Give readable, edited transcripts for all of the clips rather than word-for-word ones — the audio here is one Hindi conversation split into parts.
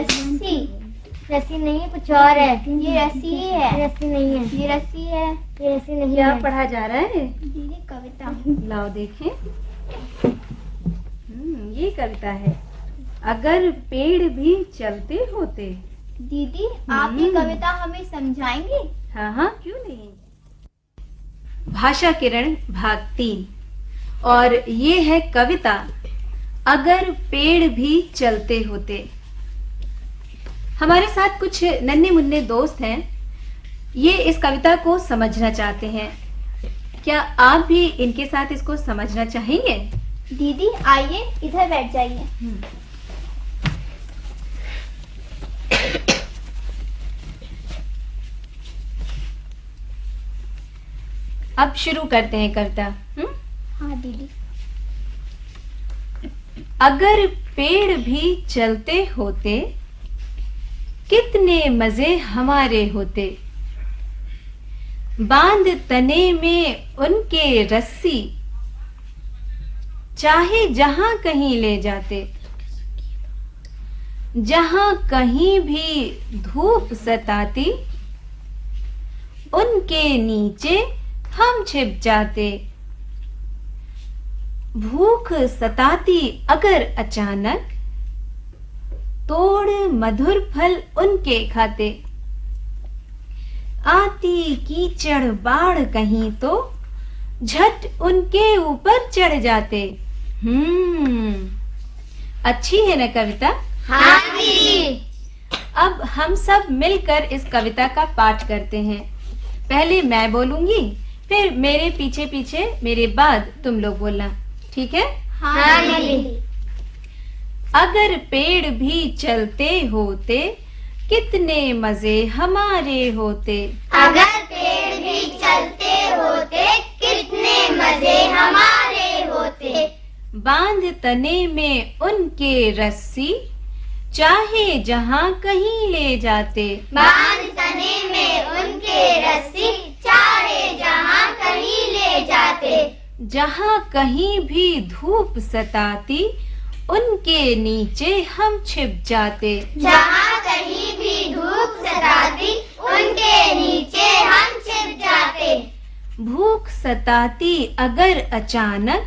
रस्सी। रस्सी नहीं है, कुछ और है। ये रस्सी ही है। रस्सी नहीं है। ये रस्सी है। ये रस्सी नहीं क्या है। पढ़ा जा रहा है? दीदी कविता। लाओ देखें। ये कविता है। अगर पेड़ भी चलते होते। दीदी आप ये कविता हमें समझाएंगे? हाँ हाँ, क्यों नहीं। भाषा किरण भाग 3 और ये है कविता अगर पेड़ भी चलते होते। हमारे साथ कुछ नन्हे मुन्ने दोस्त हैं, ये इस कविता को समझना चाहते हैं। क्या आप भी इनके साथ इसको समझना चाहेंगे? दीदी आइए इधर बैठ जाइए। अब शुरू करते हैं कविता। हाँ दीदी। अगर पेड़ भी चलते होते कितने मजे हमारे होते। बांध तने में उनके रस्सी चाहे जहां कहीं ले जाते। जहां कहीं भी धूप सताती उनके नीचे हम छिप जाते। भूख सताती अगर अचानक तोड़ मधुर फल उनके खाते। आती कीचड़ बाढ़ कहीं तो झट उनके ऊपर चढ़ जाते। अच्छी है ना कविता? हाँ दीदी। अब हम सब मिलकर इस कविता का पाठ करते हैं। पहले मैं बोलूंगी, फिर मेरे पीछे पीछे मेरे बाद तुम लोग बोलना, ठीक है? हाँ दीदी। अगर पेड़ भी चलते होते कितने मजे हमारे होते। अगर पेड़ भी चलते होते कितने मजे हमारे होते। बांध तने में उनके रस्सी चाहे जहां कहीं ले जाते। बांध तने में उनके रस्सी चाहे जहां कहीं ले जाते। जहां कहीं भी धूप सताती उनके नीचे हम छिप जाते। जहां कहीं भी धूप सताती उनके नीचे हम छिप जाते। भूख सताती अगर अचानक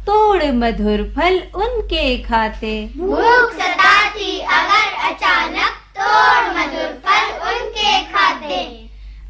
तोड़ मधुर फल उनके खाते। भूख सताती अगर अचानक तोड़ मधुर फल उनके खाते।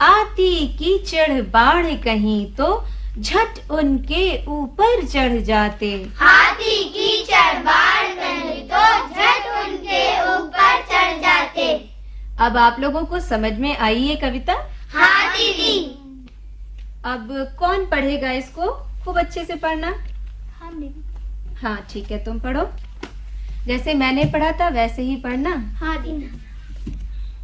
आती कीचड़ बाढ़ कहीं तो झट उनके ऊपर चढ़ जाते। आती कीचड़ बाढ़ कहीं तो झट उनके ऊपर चढ़ जाते। अब आप लोगों को समझ में आई ये कविता? हाँ दीदी। अब कौन पढ़ेगा इसको? खूब अच्छे से पढ़ना। हाँ दीदी। हाँ ठीक है, तुम पढ़ो। जैसे मैंने पढ़ा था वैसे ही पढ़ना। हाँ दीदी।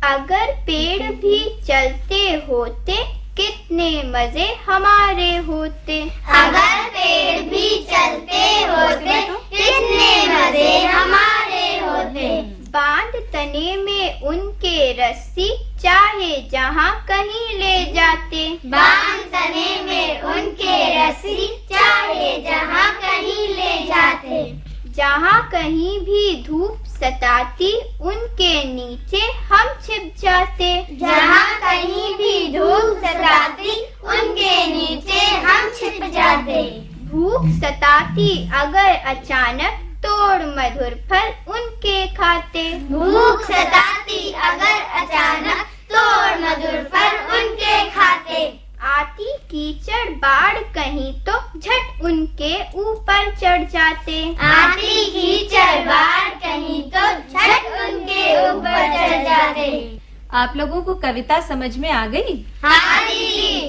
अगर पेड़ भी चलते होते कितने मजे हमारे होते। अगर पेड़ भी चलते होते कितने मजे हमारे होते। बांध तने में उनके रस्सी चाहे जहां कहीं ले जाते। बांध तने में उनके रस्सी चाहे जहां कहीं ले जाते। जहां कहीं भी धूप सताती उनके नीचे हम छिप जाते। जहां कहीं भी धूप सताती उनके नीचे हम छिप जाते। भूख सताती अगर अचानक तोड़ मधुर फल उनके खाते। भूख सताती अगर अचानक तोड़ मधुर फल उनके खाते। आती कीचड़ बाढ़ कहीं तो झट उनके ऊपर चढ़ जाते। आती कीचड़ बाढ़ कहीं तो झट उनके ऊपर चढ़ जाते। आप लोगों को कविता समझ में आ गई? हाँ दीदी।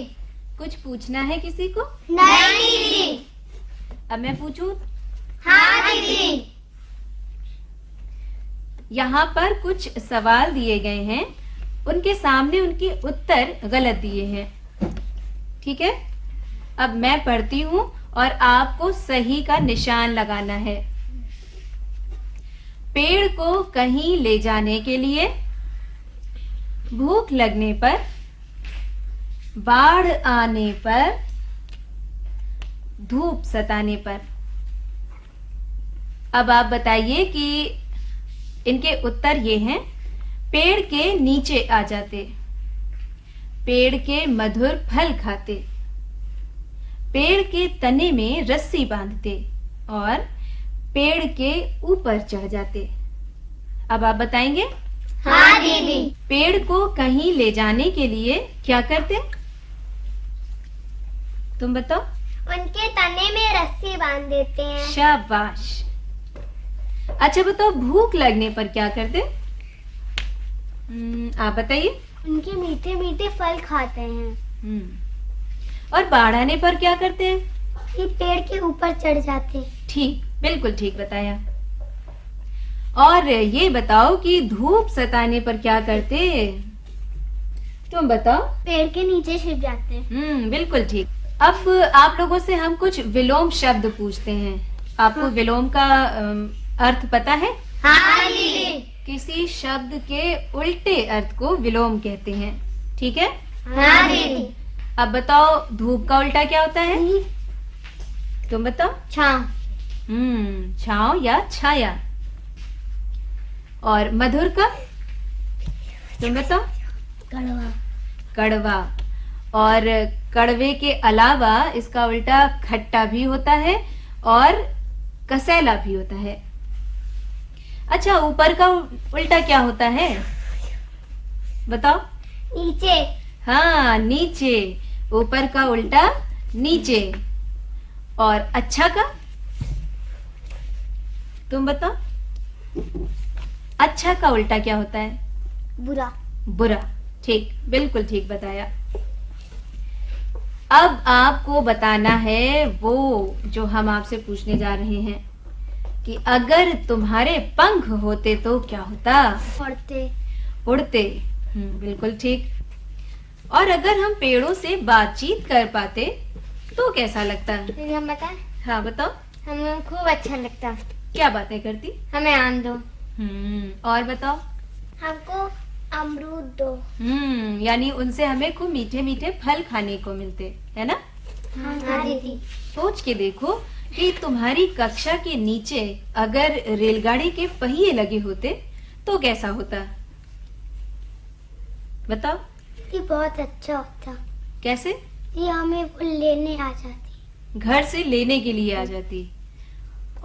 कुछ पूछना है किसी को? नहीं दीदी। अब मैं पूछूं? हाँ दीदी। यहाँ पर कुछ सवाल दिए गए हैं, उनके सामने उनके उत्तर गलत दिए हैं, ठीक है? अब मैं पढ़ती हूँ और आपको सही का निशान लगाना है। पेड़ को कहीं ले जाने के लिए, भूख लगने पर, बाढ़ आने पर, धूप सताने पर। अब आप बताइए कि इनके उत्तर ये हैं। पेड़ के नीचे आ जाते, पेड़ के मधुर फल खाते, पेड़ के तने में रस्सी बांधते और पेड़ के ऊपर चढ़ जाते। अब आप बताएंगे? हाँ दीदी। पेड़ को कहीं ले जाने के लिए क्या करते? तुम बताओ। उनके तने में रस्सी बांध देते हैं। शाबाश। अच्छा बताओ, भूख लगने पर क्या करते? आप बताइए। उनके मीठे मीठे फल खाते हैं। और बाढ़ आने पर क्या करते हैं? ये पेड़ के ऊपर चढ़ जाते। ठीक, बिल्कुल ठीक बताया। और ये बताओ कि धूप सताने पर क्या करते? तुम बताओ। पेड़ के नीचे छिप जाते। बिल्कुल ठीक। अब आप लोगों से हम कुछ विलोम शब्द पूछते हैं। आपको विलोम का अर्थ पता है? हाँ दीदी। किसी शब्द के उल्टे अर्थ को विलोम कहते हैं, ठीक है? हाँ दीदी। अब बताओ, धूप का उल्टा क्या होता है? तुम बताओ। छांव। छांव या छाया। और मधुर का? तुम बताओ। कड़वा। कड़वा। और कड़वे के अलावा इसका उल्टा खट्टा भी होता है और कसैला भी होता है। अच्छा, ऊपर का उल्टा क्या होता है? बताओ। नीचे। हाँ, नीचे। ऊपर का उल्टा नीचे। और अच्छा का? तुम बताओ। अच्छा का उल्टा क्या होता है? बुरा। बुरा। ठीक, बिल्कुल ठीक बताया। अब आपको बताना है वो जो हम आपसे पूछने जा रहे हैं कि अगर तुम्हारे पंख होते तो क्या होता? उड़ते। उड़ते। बिल्कुल ठीक। और अगर हम पेड़ों से बातचीत कर पाते तो कैसा लगता? हम बताएं? हाँ बताओ। हमें खूब अच्छा लगता। क्या बातें करती? हमें आम दो। और बताओ। हमको अमरूद दो। यानी उनसे हमें खूब मीठे मीठे फल खाने को मिलते, है ना? हाँ दीदी। सोच के देखो कि तुम्हारी कक्षा के नीचे अगर रेलगाड़ी के पहिए लगे होते तो कैसा होता? बताओ। ये बहुत अच्छा होता। कैसे? ये हमें वो लेने आ जाती। घर से लेने के लिए आ जाती।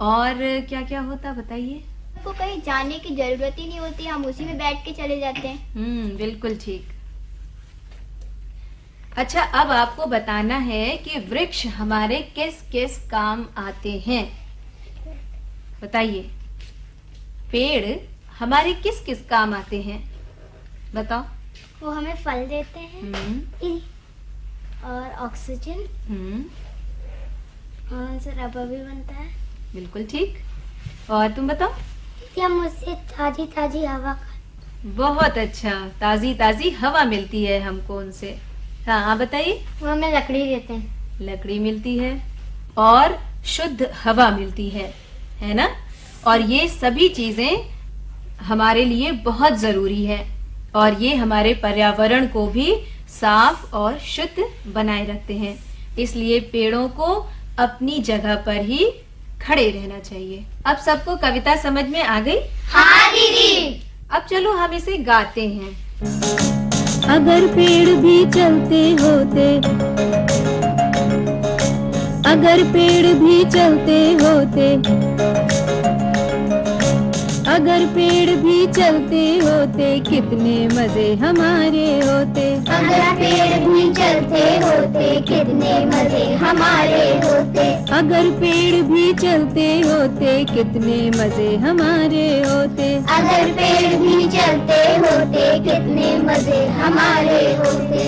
और क्या क्या होता बताइए? को कहीं जाने की जरूरत ही नहीं होती, हम उसी में बैठ के चले जाते हैं। बिल्कुल ठीक। अच्छा, अब आपको बताना है कि वृक्ष हमारे किस किस काम आते हैं। बताइए। पेड़ हमारे किस किस काम आते हैं? बताओ। वो हमें फल देते हैं और ऑक्सीजन, और उनसे रबर भी बनता है। बिल्कुल ठीक। और तुम बताओ। हम उससे ताजी ताजी हवा बहुत अच्छा, ताजी ताजी हवा मिलती है हमको उनसे। हाँ, आप बताइए। वो हमें लकड़ी देते हैं। लकड़ी मिलती है और शुद्ध हवा मिलती है ना? और ये सभी चीजें हमारे लिए बहुत जरूरी है और ये हमारे पर्यावरण को भी साफ और शुद्ध बनाए रखते हैं। इसलिए पेड़ों को अपनी जगह पर ही खड़े रहना चाहिए। अब सबको कविता समझ में आ गई? हाँ दीदी। अब चलो हम इसे गाते हैं। अगर पेड़ भी चलते होते, अगर पेड़ भी चलते होते, अगर पेड़ भी चलते होते, कितने मजे हमारे होते। अगर पेड़ भी चलते होते, कितने मजे हमारे होते। अगर पेड़ भी चलते होते, कितने मजे हमारे होते। अगर पेड़ भी चलते होते, कितने मजे हमारे होते।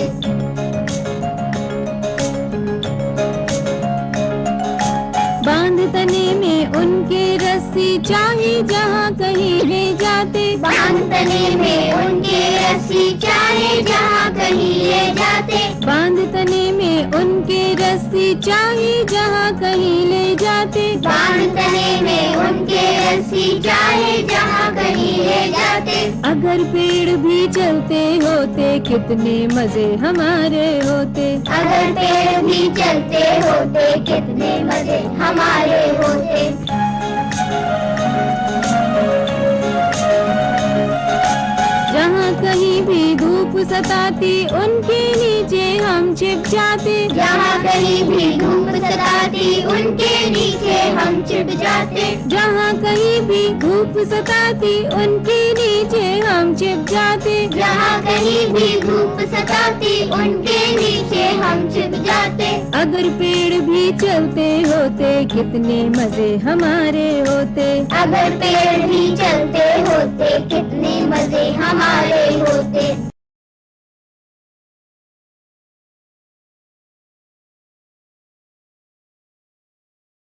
बांध तने में उनके रस्सी, चाहे जहाँ कहीं ले जाते। बांध तने में उनके रस्सी, चाहे जहाँ कहीं ले जाते। बांध तने में उनके रस्सी, चाहे जहाँ कहीं ले जाते। बांध तने में उनके रस्सी, चाहे जहाँ कहीं ले जाते। अगर पेड़ भी चलते होते, कितने मजे हमारे होते। अगर पेड़ भी चलते होते, कितने मजे हमारे होते। सताती उनके नीचे हम छिप जाते। जहाँ कहीं भी धूप सताती उनके नीचे हम छिप जाते। जहाँ कहीं भी धूप सताती उनके नीचे हम छिप जाते। जहाँ कहीं भी धूप सताती उनके नीचे हम छिप जाते। अगर पेड़ भी चलते होते कितने मजे हमारे होते। अगर पेड़ भी चलते होते कितने मजे हमारे होते।